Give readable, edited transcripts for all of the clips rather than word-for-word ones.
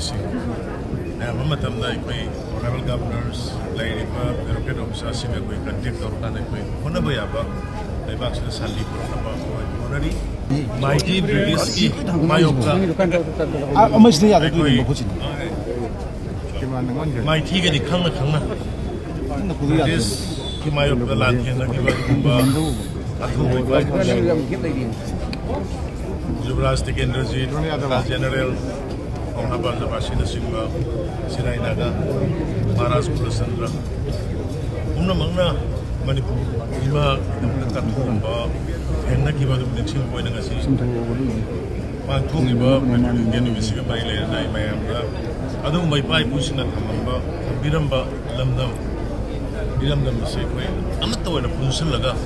MLAsing. Mamatam na ikoi tribal governors, lairipa, bureaucrat officers sing ikoi contact organ ikoi. Hona ba yaba? Laibak sila Santi Puraknaba Hotnari. Mighty British ki Maongda. Amas ni ada tu ni bukan. Mighty ke di khang na. British ki Maongda lan ke na ke ba kumba. Aku ikoi. Jubraj Energy, General Angamba Zabashina Singha, Sirainaga, Maras Kulasandra. Mangna Manipur, Ima, Katumba, and Nakiba, the Nixon point and a season. Mantungiba, Genu Visiga Baile, and I Maongda. I don't my pipe pushing at Angamba, Biramba, Lamdam, Biramdam Sekwe. I'm not the one of Punsulaga.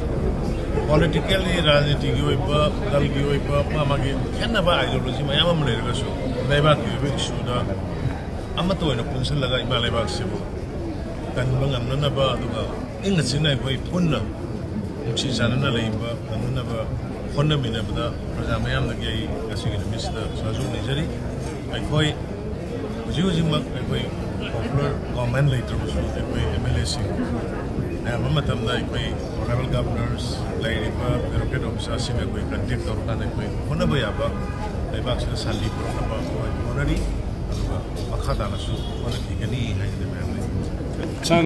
Politically, Rajiti Yoipa, Dal Yoipa, Mamagi, Canava ideology, my Amamlegasu, Leva Suda, Amato and a Punsalaga, Maleva Sibu, Kanbang and Nanaba, in the Sinai way, Puna, which is another labor, and another Hondaminabda, Razamayam the gay, as you can miss the Sazun Nijari, I quite was using my way popular comment later was with the way MLAsing. Mamatam na ikoi tribal governors, lairipa, bureaucrat officers sing ikoi contact organ ikoi. Hona ba yaba? Laibak sila Santi Puraknaba Hotnari. Makata na su. Hona kikani hai de family.